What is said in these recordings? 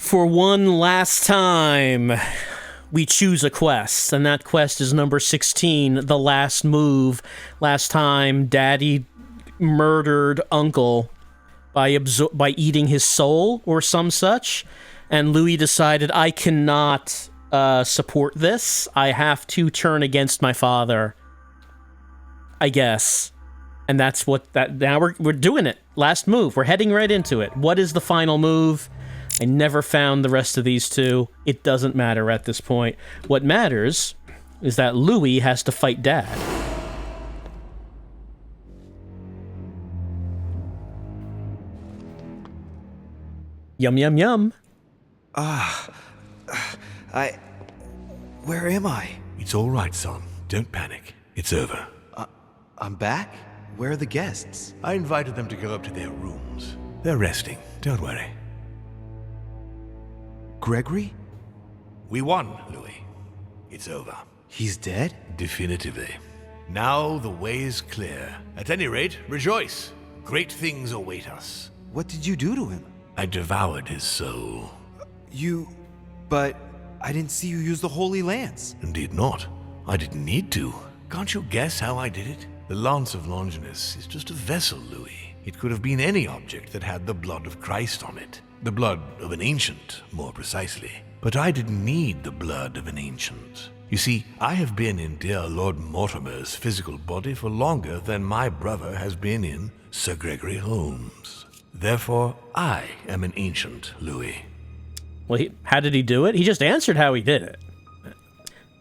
For one last time, we choose a quest, and that quest is number 16, The Last Move. Last time, Daddy murdered Uncle by eating his soul or some such, and Louis decided, I cannot support this. I have to turn against my father, I guess. And that's what that. Now we're doing it. Last move. We're heading right into it. What is the final move? I never found the rest of these two. It doesn't matter at this point. What matters is that Louis has to fight Dad. Yum, yum, yum. Where am I? It's all right, son. Don't panic. It's over. I'm back? Where are the guests? I invited them to go up to their rooms. They're resting. Don't worry. Gregory? We won, Louis. It's over. He's dead? Definitively. Now the way is clear. At any rate, rejoice. Great things await us. What did you do to him? I devoured his soul. But I didn't see you use the Holy Lance. Indeed not. I didn't need to. Can't you guess how I did it? The Lance of Longinus is just a vessel, Louis. It could have been any object that had the blood of Christ on it. The blood of an ancient, more precisely. But I didn't need the blood of an ancient. You see, I have been in dear Lord Mortimer's physical body for longer than my brother has been in Sir Gregory Holmes. Therefore, I am an ancient, Louis. Well, how did he do it? He just answered how he did it.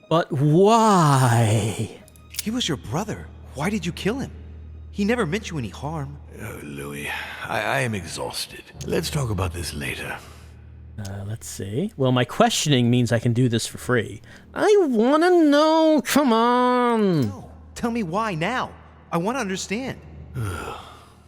But why? He was your brother. Why did you kill him? He never meant you any harm. Oh, Louis, I am exhausted. Let's talk about this later. Let's see. Well, my questioning means I can do this for free. I want to know. Come on. No. Tell me why now. I want to understand.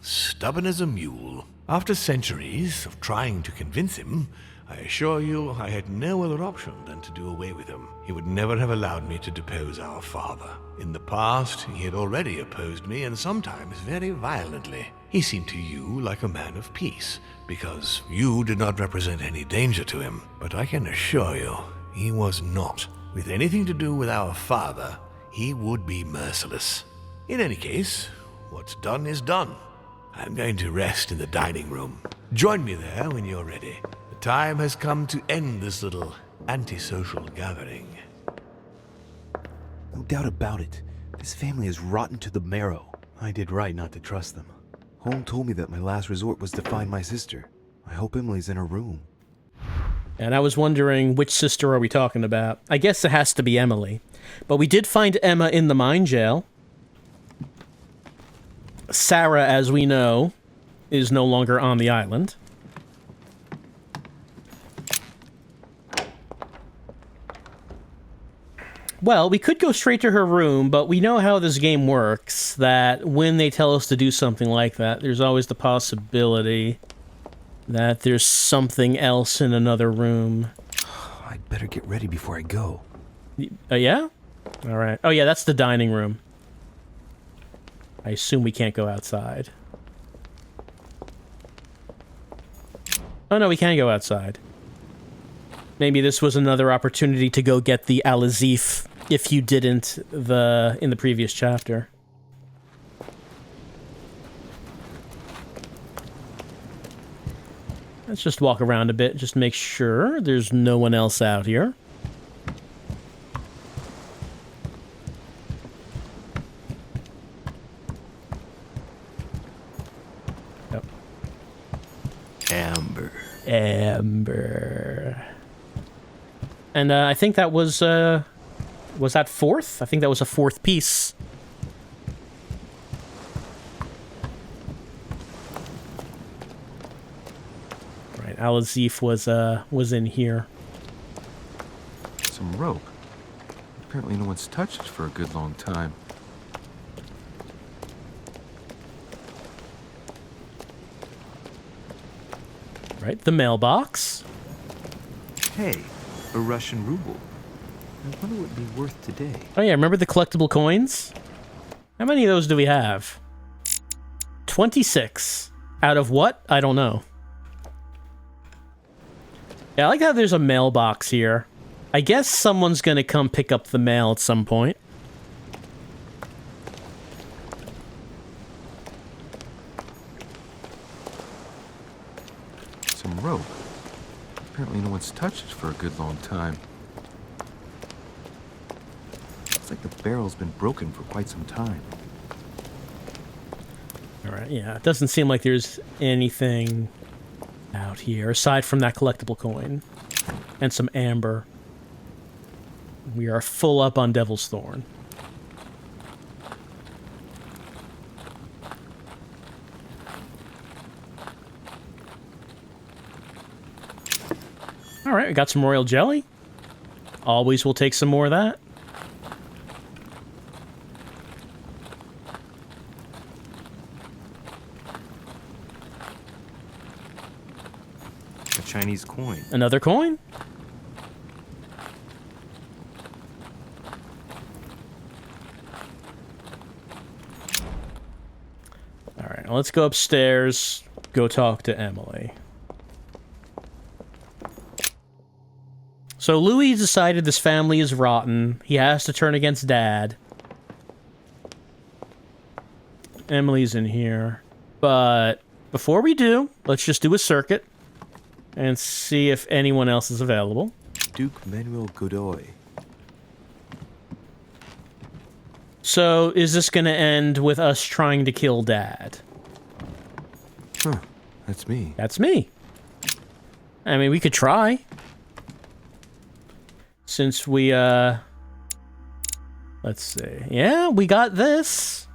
Stubborn as a mule. After centuries of trying to convince him, I assure you I had no other option than to do away with him. He would never have allowed me to depose our father. In the past, he had already opposed me, and sometimes very violently. He seemed to you like a man of peace, because you did not represent any danger to him. But I can assure you, he was not. With anything to do with our father, he would be merciless. In any case, what's done is done. I'm going to rest in the dining room. Join me there when you're ready. The time has come to end this little antisocial gathering. No doubt about it. This family is rotten to the marrow. I did right not to trust them. Home told me that my last resort was to find my sister. I hope Emily's in her room. And I was wondering, which sister are we talking about? I guess it has to be Emily. But we did find Emma in the mine jail. Sarah, as we know, is no longer on the island. Well, we could go straight to her room, but we know how this game works, that when they tell us to do something like that, there's always the possibility that there's something else in another room. I'd better get ready before I go. Yeah? All right. Oh, yeah, that's the dining room. I assume we can't go outside. Oh, no, we can go outside. Maybe this was another opportunity to go get the Al-Azif if you didn't in the previous chapter. Let's just walk around a bit, just make sure there's no one else out here. Yep. Amber. And I think that was that fourth? I think that was a fourth piece. Right, Al-Azif was in here. Some rope. Apparently no one's touched it for a good long time. Right, the mailbox. Hey, a Russian ruble. I wonder what it'd be worth today. Oh yeah, remember the collectible coins? How many of those do we have? 26. Out of what? I don't know. Yeah, I like how there's a mailbox here. I guess someone's gonna come pick up the mail at some point. Some rope. Apparently no one's touched it for a good long time. Looks like the barrel's been broken for quite some time. Alright, yeah, it doesn't seem like there's anything out here, aside from that collectible coin. And some amber. We are full up on Devil's Thorn. Alright, we got some royal jelly. Always will take some more of that. A Chinese coin. Another coin? Alright, well, let's go upstairs, go talk to Emily. So Louis decided this family is rotten. He has to turn against Dad. Emily's in here. But before we do, let's just do a circuit and see if anyone else is available. Duke Manuel Godoy. So is this going to end with us trying to kill Dad? Huh. That's me. That's me. I mean, we could try. Since we, let's see. Yeah, we got this.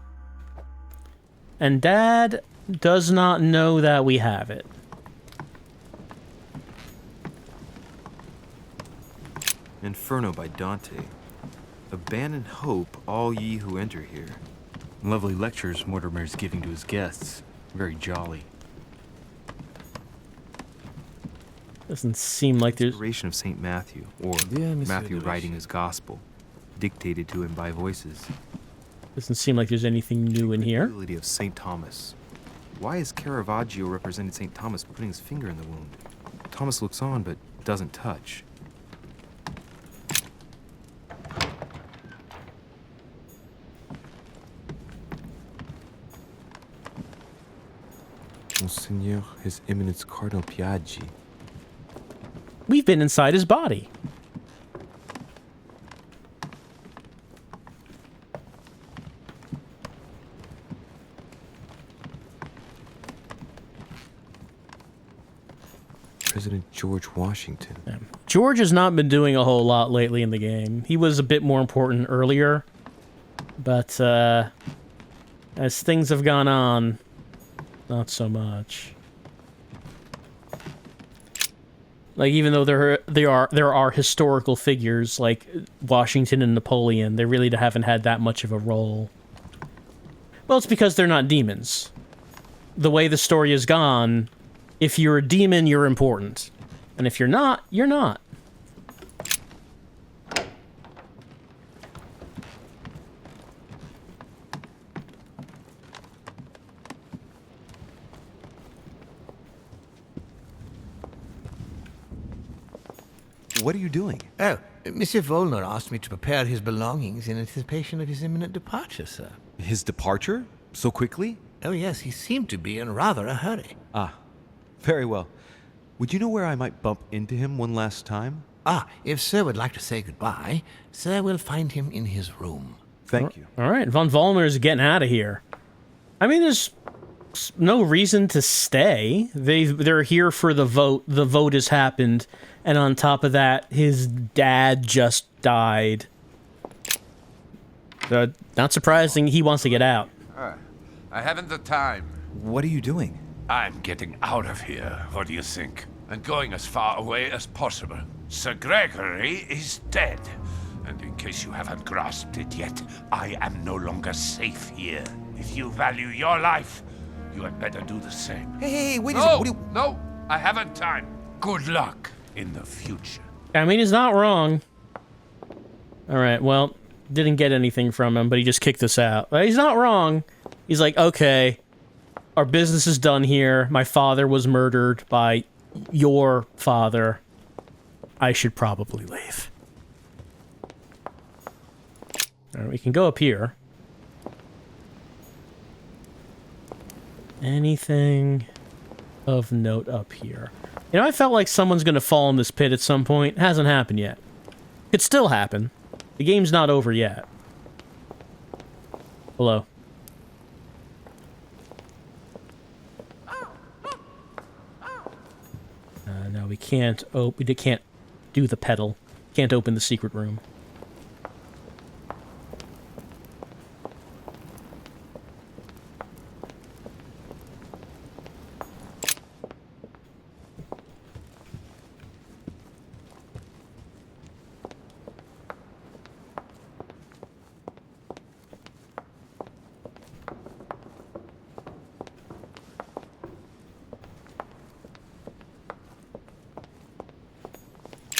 And Dad does not know that we have it. Inferno by Dante. Abandon hope, all ye who enter here. Lovely lectures Mortimer is giving to his guests. Very jolly. Doesn't seem like there's... Inspiration of St. Matthew, or Matthew writing his gospel, dictated to him by voices. Doesn't seem like there's anything new in here. Ability of St. Thomas. Why is Caravaggio represented St. Thomas putting his finger in the wound? Thomas looks on but doesn't touch. Monseigneur, His Eminence Cardinal Piaggi. We've been inside his body. President George Washington. Yeah. George has not been doing a whole lot lately in the game. He was a bit more important earlier. But, as things have gone on, not so much. Like, even though there are historical figures like Washington and Napoleon, they really haven't had that much of a role. Well, it's because they're not demons. The way the story has gone, if you're a demon, you're important. And if you're not, you're not. What are you doing? Oh, Monsieur Volner asked me to prepare his belongings in anticipation of his imminent departure, sir. His departure? So quickly? Oh, yes, he seemed to be in rather a hurry. Ah, very well. Would you know where I might bump into him one last time? Ah, if Sir would like to say goodbye, Sir will find him in his room. Thank you. All right, Von Vollmer's getting out of here. I mean, there's no reason to stay. They're here for the vote. The vote has happened. And on top of that, his dad just died. Not surprising, he wants to get out. I haven't the time. What are you doing? I'm getting out of here, what do you think? And going as far away as possible. Sir Gregory is dead. And in case you haven't grasped it yet, I am no longer safe here. If you value your life, you had better do the same. Hey, wait a No, second. no, I haven't time. Good luck in the future. I mean, he's not wrong. All right, well, didn't get anything from him, but he just kicked us out. But he's not wrong. He's like, okay, our business is done here. My father was murdered by your father. I should probably leave. All right, we can go up here. Anything of note up here? You know, I felt like someone's going to fall in this pit at some point. It hasn't happened yet. Could still happen. The game's not over yet. Hello. No, we can't. Oh, we can't do the pedal. Can't open the secret room.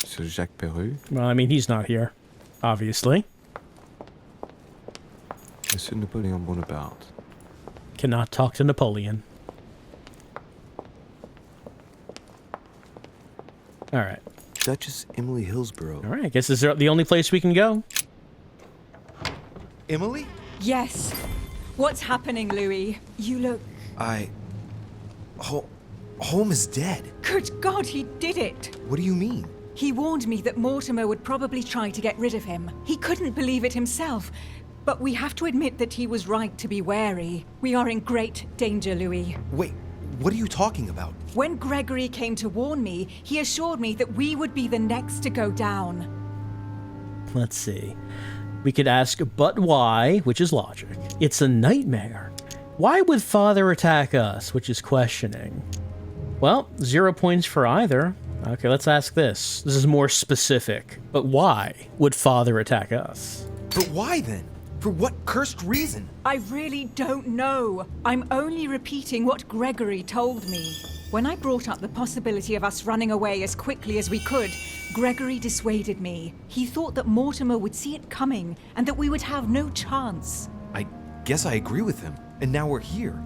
Sir Jacques Perru, Well, I mean, he's not here, obviously. Monsieur Napoleon Bonaparte. Cannot talk to Napoleon. Alright. Duchess Emily Hillsborough. Alright, I guess this is the only place we can go. Emily? Yes. What's happening, Louis? You look... Holmes is dead. Good God, he did it! What do you mean? He warned me that Mortimer would probably try to get rid of him. He couldn't believe it himself. But we have to admit that he was right to be wary. We are in great danger, Louis. Wait, what are you talking about? When Gregory came to warn me, he assured me that we would be the next to go down. Let's see. We could ask, but why, which is logic. It's a nightmare. Why would Father attack us, which is questioning? Well, 0 points for either. Okay, let's ask this. This is more specific. But why would Father attack us? But why then? For what cursed reason? I really don't know. I'm only repeating what Gregory told me. When I brought up the possibility of us running away as quickly as we could, Gregory dissuaded me. He thought that Mortimer would see it coming and that we would have no chance. I guess I agree with him. And now we're here.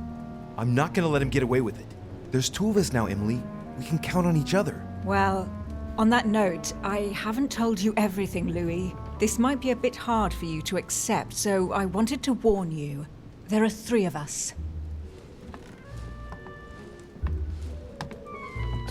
I'm not gonna let him get away with it. There's 2 of us now, Emily. We can count on each other. Well, on that note, I haven't told you everything, Louis. This might be a bit hard for you to accept, so I wanted to warn you. There are 3 of us.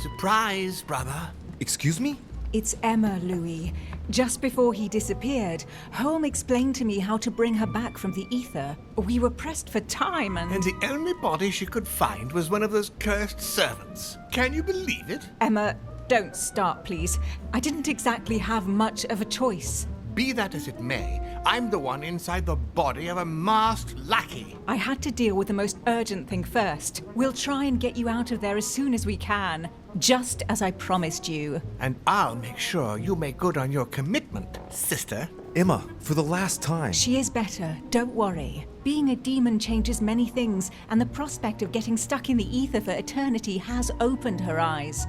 Surprise, brother. Excuse me? It's Emma, Louis. Just before he disappeared, Holmes explained to me how to bring her back from the ether. We were pressed for time And the only body she could find was one of those cursed servants. Can you believe it? Emma, don't start, please. I didn't exactly have much of a choice. Be that as it may, I'm the one inside the body of a masked lackey. I had to deal with the most urgent thing first. We'll try and get you out of there as soon as we can, just as I promised you. And I'll make sure you make good on your commitment, sister. Emma, for the last time. She is better, don't worry. Being a demon changes many things, and the prospect of getting stuck in the ether for eternity has opened her eyes.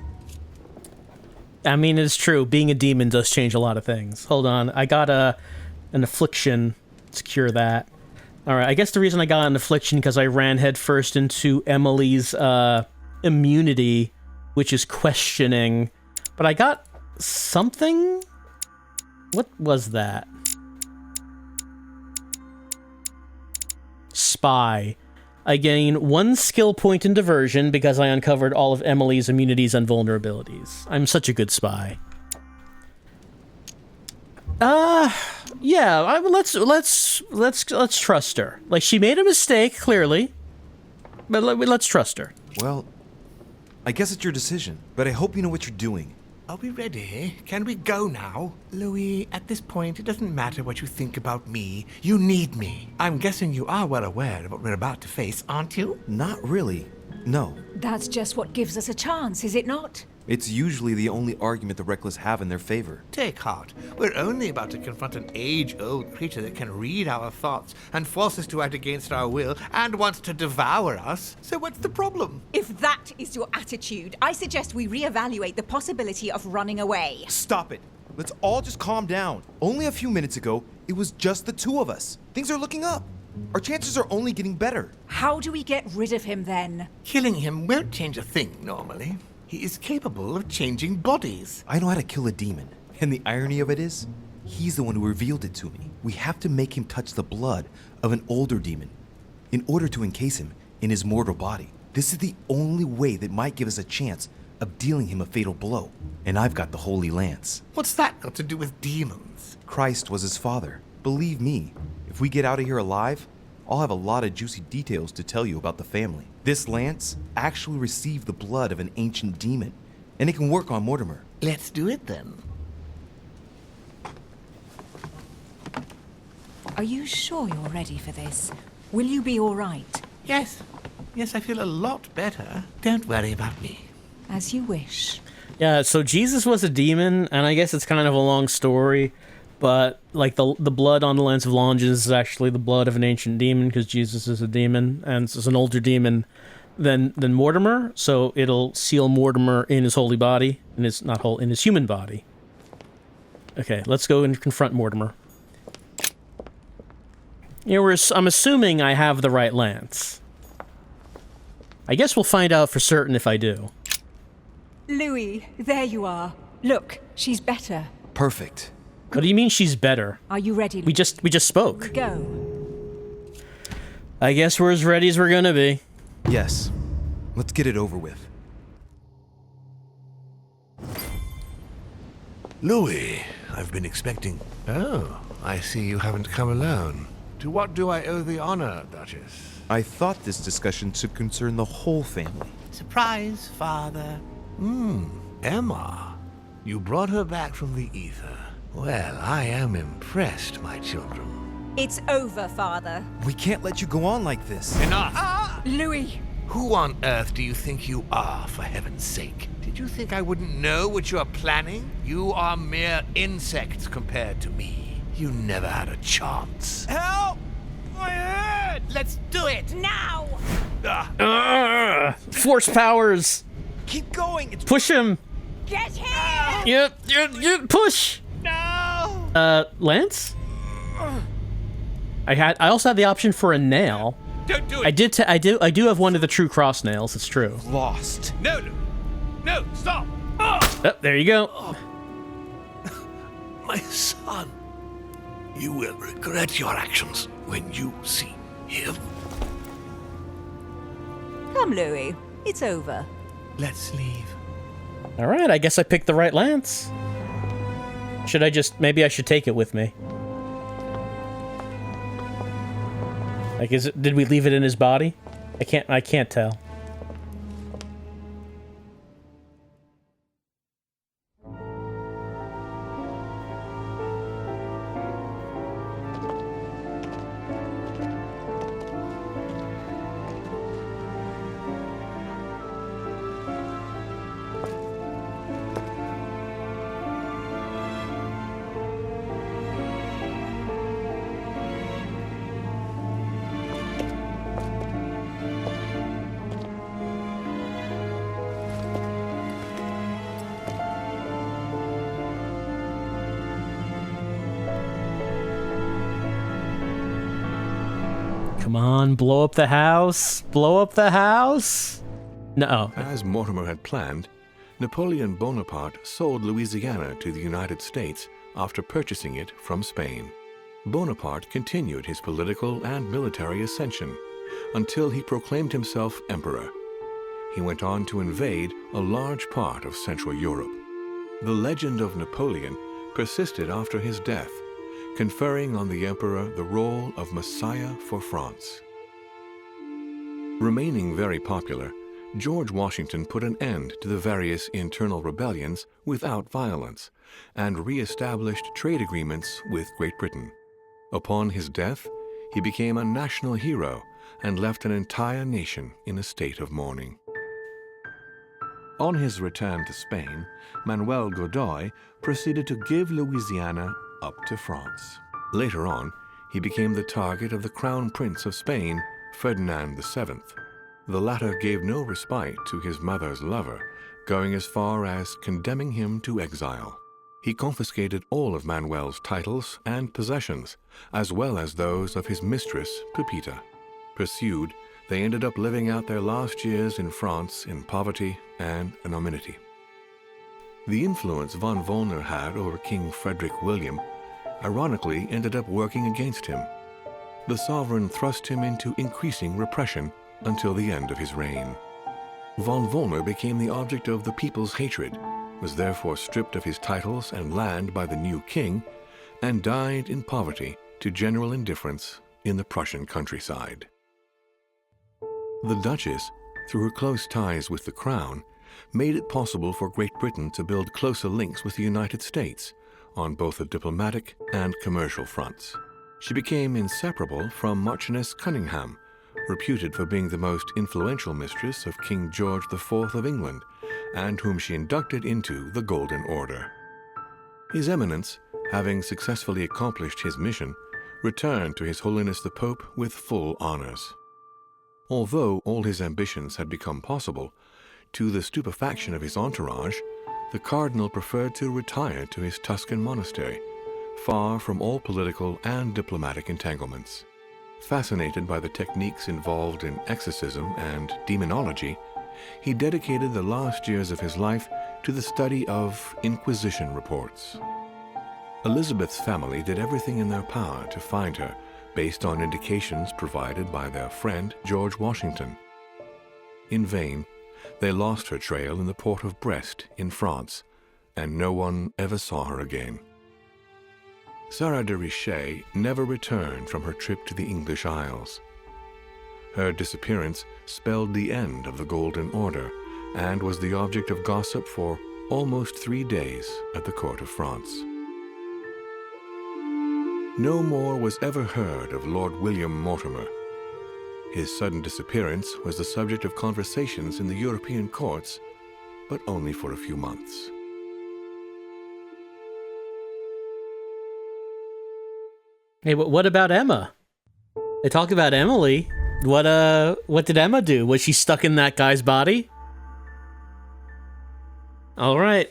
I mean, it's true. Being a demon does change a lot of things. Hold on. I got an affliction. Let's cure that. All right. I guess the reason I got an affliction because I ran headfirst into Emily's immunity, which is questioning. But I got something? What was that? Spy. I gain 1 skill point in diversion because I uncovered all of Emily's immunities and vulnerabilities. I'm such a good spy. Yeah, let's trust her. Like, she made a mistake, clearly, but let's trust her. Well, I guess it's your decision, but I hope you know what you're doing. Are we ready? Can we go now? Louis, at this point, it doesn't matter what you think about me. You need me. I'm guessing you are well aware of what we're about to face, aren't you? Not really. No. That's just what gives us a chance, is it not? It's usually the only argument the reckless have in their favor. Take heart. We're only about to confront an age-old creature that can read our thoughts and force us to act against our will and wants to devour us. So what's the problem? If that is your attitude, I suggest we reevaluate the possibility of running away. Stop it. Let's all just calm down. Only a few minutes ago, it was just the 2 of us. Things are looking up. Our chances are only getting better. How do we get rid of him then? Killing him won't change a thing, normally. He is capable of changing bodies. I know how to kill a demon, and the irony of it is, he's the one who revealed it to me. We have to make him touch the blood of an older demon in order to encase him in his mortal body. This is the only way that might give us a chance of dealing him a fatal blow. And I've got the Holy Lance. What's that got to do with demons? Christ was his father. Believe me, if we get out of here alive, I'll have a lot of juicy details to tell you about the family. This lance actually received the blood of an ancient demon, and it can work on Mortimer. Let's do it then. Are you sure you're ready for this? Will you be all right? Yes. Yes, I feel a lot better. Don't worry about me. As you wish. Yeah, so Jesus was a demon, and I guess it's kind of a long story, but like the blood on the Lance of Longes is actually the blood of an ancient demon because Jesus is a demon, and it's an older demon than Mortimer, so it'll seal Mortimer in his holy body, in his in his human body. Okay, let's go and confront Mortimer. You know, I'm assuming I have the right lance. I guess we'll find out for certain if I do. Louis, there you are. Look, she's better. Perfect. What do you mean she's better? Are you ready? We just spoke. Go. I guess we're as ready as we're gonna be. Yes. Let's get it over with. Louis, I've been expecting... Oh, I see you haven't come alone. To what do I owe the honor, Duchess? I thought this discussion should concern the whole family. Surprise, Father. Emma. You brought her back from the ether. Well, I am impressed, my children. It's over, Father. We can't let you go on like this. Enough! Louis! Who on earth do you think you are, for heaven's sake? Did you think I wouldn't know what you are planning? You are mere insects compared to me. You never had a chance. Help! My head! Let's do it! Now! Force powers! Keep going! It's Push him! Get here! You push! no! Lance? I also had the option for a nail. Don't do it! I do have one of the true cross nails, it's true. Lost. No, stop! Oh, there you go. My son, you will regret your actions when you see him. Come, Louis. It's over. Let's leave. Alright, I guess I picked the right lance. Maybe I should take it with me. Like, did we leave it in his body? I can't tell. Come on, blow up the house. Blow up the house. No. As Mortimer had planned, Napoleon Bonaparte sold Louisiana to the United States after purchasing it from Spain. Bonaparte continued his political and military ascension until he proclaimed himself emperor. He went on to invade a large part of Central Europe. The legend of Napoleon persisted after his death, conferring on the emperor the role of Messiah for France. Remaining very popular, George Washington put an end to the various internal rebellions without violence and re-established trade agreements with Great Britain. Upon his death, he became a national hero and left an entire nation in a state of mourning. On his return to Spain, Manuel Godoy proceeded to give Louisiana up to France. Later on, he became the target of the Crown Prince of Spain, Ferdinand VII. The latter gave no respite to his mother's lover, going as far as condemning him to exile. He confiscated all of Manuel's titles and possessions, as well as those of his mistress, Pepita. Pursued, they ended up living out their last years in France in poverty and anonymity. The influence von Wollner had over King Frederick William ironically ended up working against him. The sovereign thrust him into increasing repression until the end of his reign. Von Wollner became the object of the people's hatred, was therefore stripped of his titles and land by the new king, and died in poverty to general indifference in the Prussian countryside. The Duchess, through her close ties with the crown, made it possible for Great Britain to build closer links with the United States on both the diplomatic and commercial fronts. She became inseparable from Marchioness Cunningham, reputed for being the most influential mistress of King George IV of England, and whom she inducted into the Golden Order. His Eminence, having successfully accomplished his mission, returned to His Holiness the Pope with full honors. Although all his ambitions had become possible, to the stupefaction of his entourage, the Cardinal preferred to retire to his Tuscan monastery, far from all political and diplomatic entanglements. Fascinated by the techniques involved in exorcism and demonology, he dedicated the last years of his life to the study of Inquisition reports. Elizabeth's family did everything in their power to find her, based on indications provided by their friend George Washington. In vain, they lost her trail in the port of Brest in France, and no one ever saw her again. Sarah de Richet never returned from her trip to the English Isles. Her disappearance spelled the end of the Golden Order and was the object of gossip for almost 3 days at the court of France. No more was ever heard of Lord William Mortimer. His sudden disappearance was the subject of conversations in the European courts, but only for a few months. Hey, but what about Emma? They talk about Emily. What did Emma do? Was she stuck in that guy's body? All right,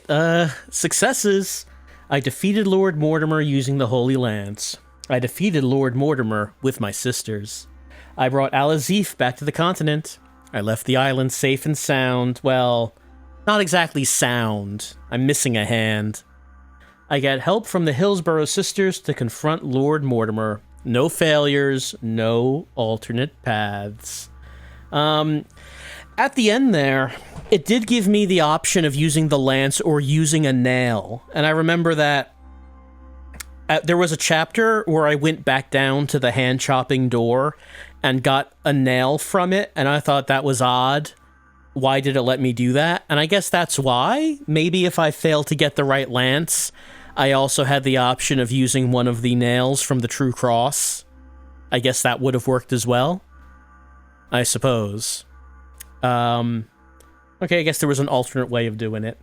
successes. I defeated Lord Mortimer using the Holy Lance. I defeated Lord Mortimer with my sisters. I brought Alazif back to the continent. I left the island safe and sound. Well, not exactly sound. I'm missing a hand. I got help from the Hillsborough sisters to confront Lord Mortimer. No failures, no alternate paths. At the end there, it did give me the option of using the lance or using a nail. And I remember that there was a chapter where I went back down to the hand-chopping door and got a nail from it, and I thought that was odd. Why did it let me do that? And I guess that's why. Maybe if I failed to get the right lance, I also had the option of using one of the nails from the True Cross. I guess that would have worked as well, I suppose. Okay, I guess there was an alternate way of doing it.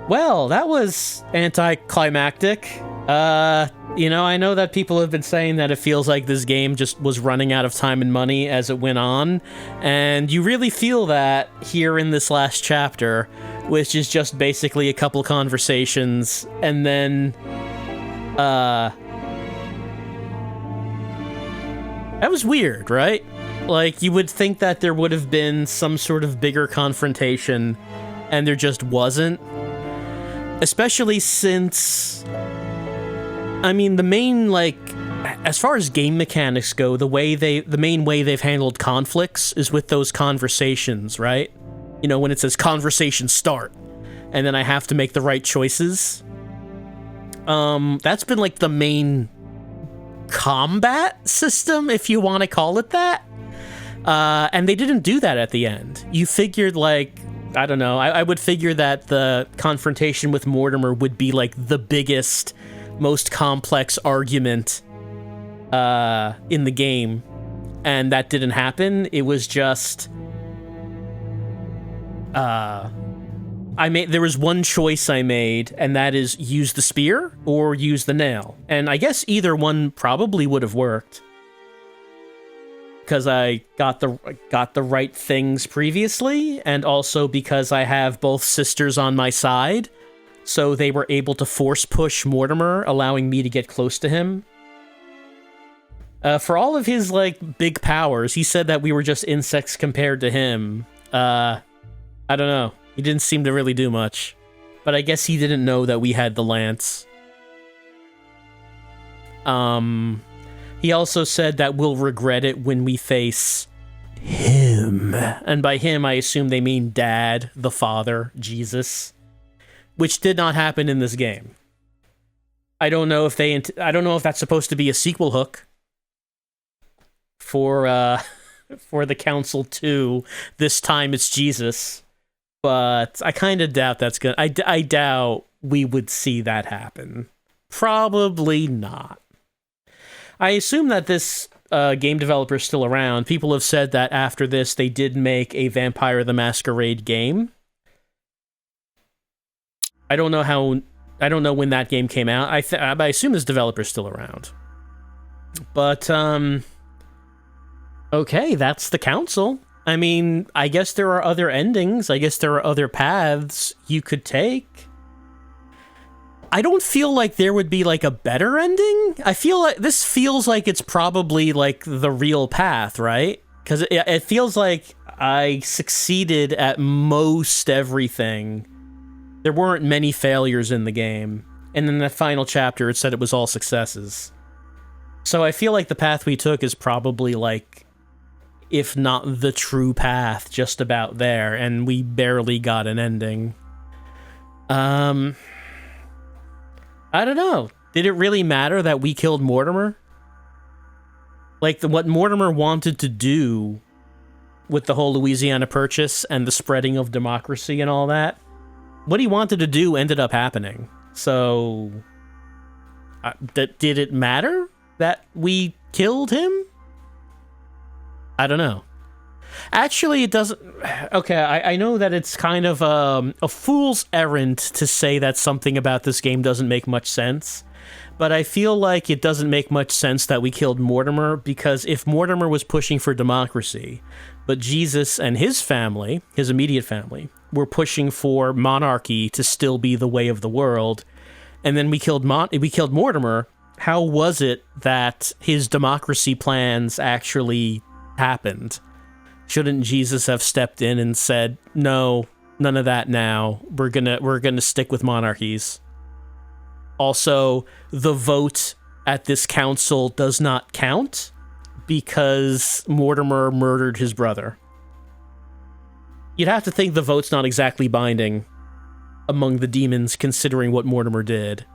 Well, that was anticlimactic. I know that people have been saying that it feels like this game just was running out of time and money as it went on, and you really feel that here in this last chapter, which is just basically a couple conversations, and then, that was weird, right? Like, you would think that there would have been some sort of bigger confrontation, and there just wasn't. Especially since, I mean, the main, like, as far as game mechanics go, the main way they've handled conflicts is with those conversations, right? You know, when it says conversation start, and then I have to make the right choices. That's been, like, the main combat system, if you want to call it that. And they didn't do that at the end. You figured, like, I don't know, I would figure that the confrontation with Mortimer would be, like, the biggest, most complex argument in the game. And that didn't happen. It was just... there was one choice I made, and that is use the spear or use the nail. And I guess either one probably would have worked, because I got the right things previously, and also because I have both sisters on my side, so they were able to force push Mortimer, allowing me to get close to him. For all of his, like, big powers, he said that we were just insects compared to him. I don't know. He didn't seem to really do much. But I guess he didn't know that we had the lance. He also said that we'll regret it when we face him. And by him, I assume they mean Dad, the Father, Jesus. Which did not happen in this game. I don't know if that's supposed to be a sequel hook for the Council 2. This time it's Jesus, but I kind of doubt that's gonna. I doubt we would see that happen. Probably not. I assume that this game developer is still around. People have said that after this, they did make a Vampire the Masquerade game. I don't know when that game came out. I assume this developer's still around. But, okay, that's the Council. I mean, I guess there are other endings. I guess there are other paths you could take. I don't feel like there would be, like, a better ending. I feel like this feels like it's probably, like, the real path, right? Because it feels like I succeeded at most everything. There weren't many failures in the game. And in the final chapter, it said it was all successes. So I feel like the path we took is probably, like, if not the true path, just about there. And we barely got an ending. I don't know. Did it really matter that we killed Mortimer? Like, what Mortimer wanted to do with the whole Louisiana Purchase and the spreading of democracy and all that, what he wanted to do ended up happening. So, did it matter that we killed him? I don't know. Actually, it doesn't... Okay, I know that it's kind of a fool's errand to say that something about this game doesn't make much sense, but I feel like it doesn't make much sense that we killed Mortimer, because if Mortimer was pushing for democracy, but Jesus and his family, his immediate family, were pushing for monarchy to still be the way of the world, and then we killed Mortimer, how was it that his democracy plans actually happened? Shouldn't Jesus have stepped in and said, no, none of that now. We're gonna stick with monarchies. Also, the vote at this council does not count because Mortimer murdered his brother. You'd have to think the vote's not exactly binding among the demons, considering what Mortimer did.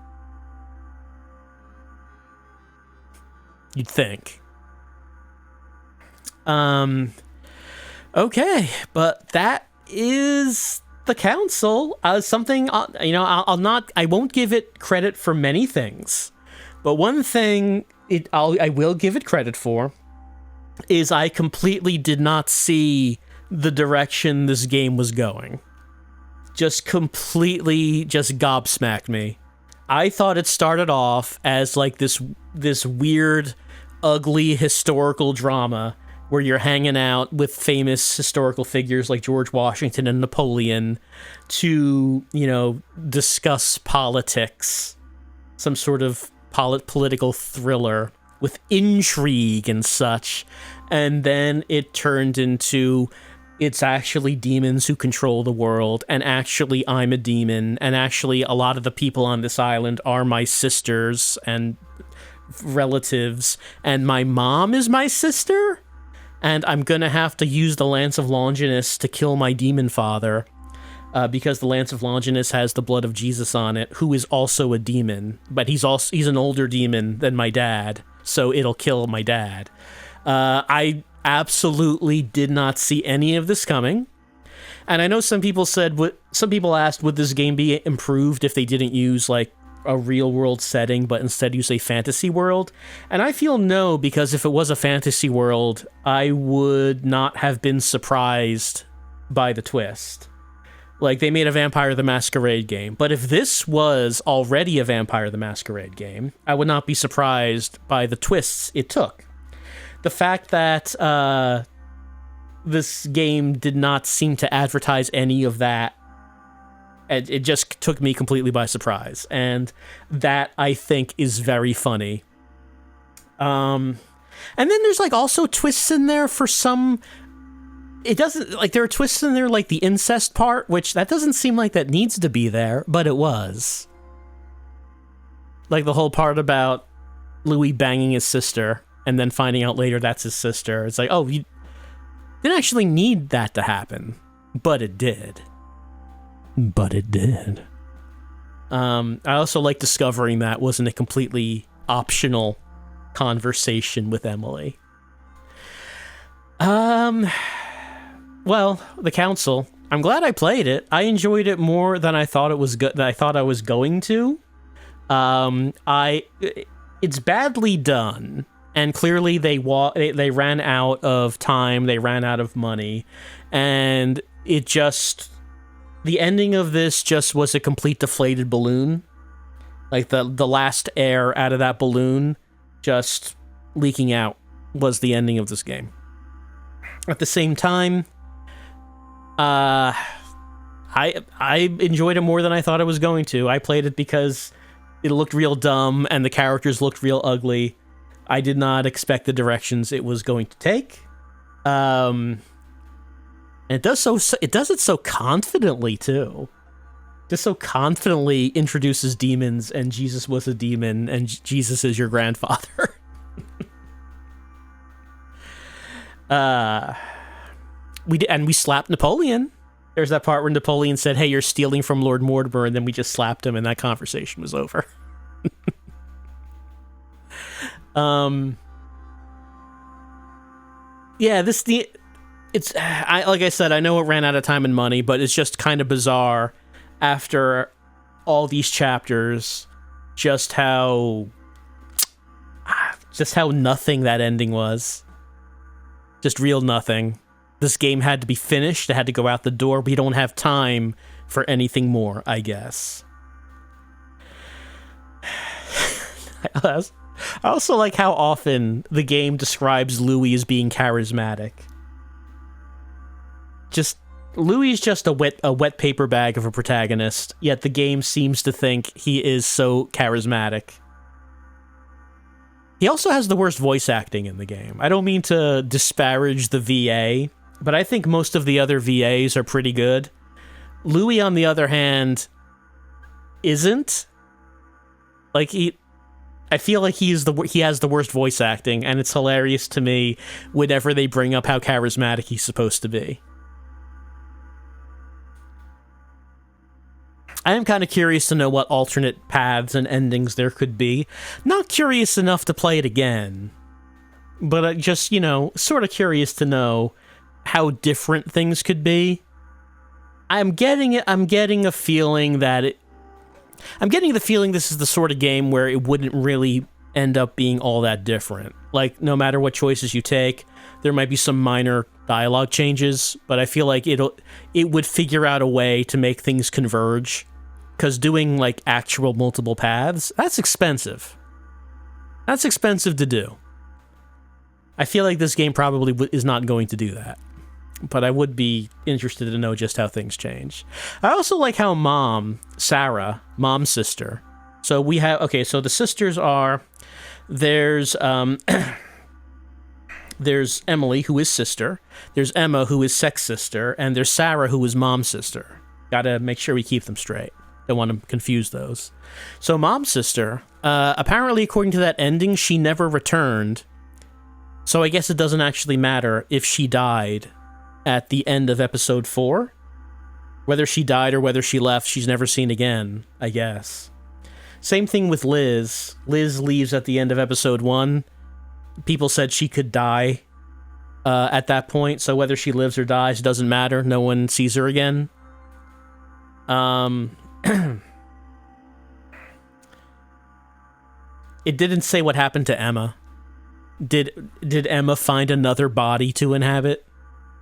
You'd think. Okay, but that is the council. Something, I won't give it credit for many things, but one thing I will give it credit for is I completely did not see the direction this game was going. Just completely gobsmacked me. I thought it started off as like this weird, ugly historical drama where you're hanging out with famous historical figures like George Washington and Napoleon to, discuss politics, some sort of political thriller with intrigue and such. And then it turned into, it's actually demons who control the world, and actually I'm a demon, and actually a lot of the people on this island are my sisters and relatives, and my mom is my sister? And I'm gonna have to use the Lance of Longinus to kill my demon father, because the Lance of Longinus has the blood of Jesus on it, who is also a demon, but he's an older demon than my dad, so it'll kill my dad. I absolutely did not see any of this coming, and I know some people asked, would this game be improved if they didn't use like a real world setting, but instead use a fantasy world? And I feel no, because if it was a fantasy world, I would not have been surprised by the twist. Like, they made a Vampire the Masquerade game, but if this was already a Vampire the Masquerade game, I would not be surprised by the twists it took. The fact that this game did not seem to advertise any of that, it just took me completely by surprise, and that, I think, is very funny. And then there's like also twists in there for some. It doesn't like there are twists in there like the incest part, which that doesn't seem like that needs to be there, but it was. Like the whole part about Louis banging his sister and then finding out later that's his sister. It's like, oh, you didn't actually need that to happen, but it did. But it did. I also like discovering that wasn't a completely optional conversation with Emily. Well, the council. I'm glad I played it. I enjoyed it more than I thought it was good. Than I thought I was going to. It's badly done, and clearly they ran out of time. They ran out of money, and it just. The ending of this just was a complete deflated balloon. Like the last air out of that balloon just leaking out was the ending of this game. At the same time, I enjoyed it more than I thought I was going to. I played it because it looked real dumb and the characters looked real ugly. I did not expect the directions it was going to take. And it does it so confidently too. Just so confidently introduces demons, and Jesus was a demon, and Jesus is your grandfather. We slapped Napoleon. There's that part where Napoleon said, "Hey, you're stealing from Lord Mortimer," and then we just slapped him, and that conversation was over. Yeah, it's like I said, I know it ran out of time and money, but it's just kind of bizarre after all these chapters, just how nothing that ending was. Just real nothing. This game had to be finished. It had to go out the door. We don't have time for anything more, I guess. I also like how often the game describes Louis as being charismatic. Louis is just a wet paper bag of a protagonist, yet the game seems to think he is so charismatic. He also has the worst voice acting in the game. I don't mean to disparage the VA, but I think most of the other VAs are pretty good. Louis, on the other hand, isn't. Like, I feel like he has the worst voice acting, and it's hilarious to me whenever they bring up how charismatic he's supposed to be. I am kind of curious to know what alternate paths and endings there could be. Not curious enough to play it again, but just, sort of curious to know how different things could be. I'm getting a feeling that I'm getting the feeling this is the sort of game where it wouldn't really end up being all that different. Like, no matter what choices you take, there might be some minor dialogue changes, but I feel like it would figure out a way to make things converge. Because doing, like, actual multiple paths, that's expensive. That's expensive to do. I feel like this game probably is not going to do that. But I would be interested to know just how things change. I also like how Sarah, mom's sister. So we have, so the sisters are, there's Emily, who is sister. There's Emma, who is sex sister. And there's Sarah, who is mom's sister. Gotta make sure we keep them straight. Don't want to confuse those. So mom's sister, apparently according to that ending, she never returned. So I guess it doesn't actually matter if she died at the end of episode 4. Whether she died or whether she left, she's never seen again, I guess. Same thing with Liz. Liz leaves at the end of episode 1. People said she could die at that point, so whether she lives or dies, it doesn't matter. No one sees her again. It didn't say what happened to Emma. Did Emma find another body to inhabit?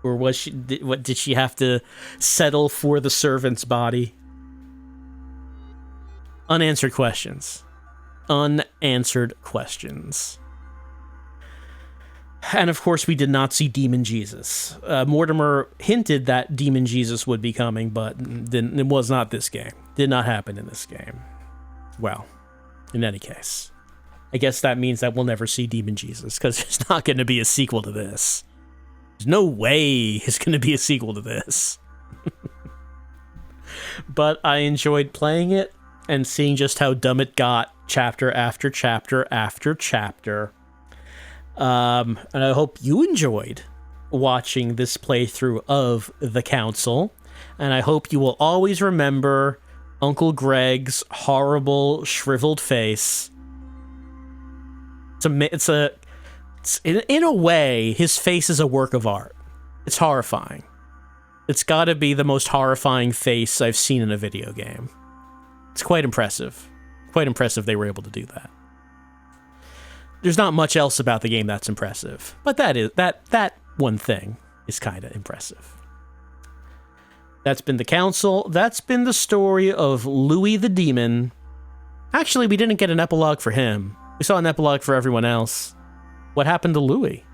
Or did she have to settle for the servant's body? Unanswered questions. Unanswered questions. And of course, we did not see Demon Jesus. Mortimer hinted that Demon Jesus would be coming, but it was not this game. Did not happen in this game. Well, in any case. I guess that means that we'll never see Demon Jesus, because there's not going to be a sequel to this. There's no way there's going to be a sequel to this. But I enjoyed playing it and seeing just how dumb it got chapter after chapter after chapter. And I hope you enjoyed watching this playthrough of The Council. And I hope you will always remember Uncle Greg's horrible, shriveled face. In a way, his face is a work of art. It's horrifying. It's got to be the most horrifying face I've seen in a video game. It's quite impressive. Quite impressive they were able to do that. There's not much else about the game that's impressive, but that one thing is kind of impressive. That's been The Council. That's been the story of Louis the Demon. Actually, we didn't get an epilogue for him. We saw an epilogue for everyone else. What happened to Louis?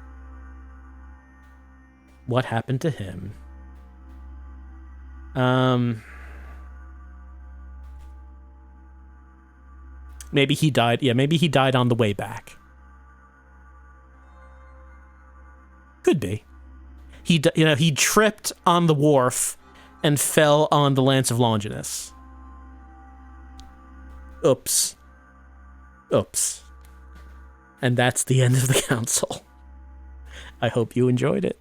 What happened to him? Maybe he died. Yeah, maybe he died on the way back. Could be. He tripped on the wharf and fell on the Lance of Longinus. Oops. And that's the end of The Council. I hope you enjoyed it.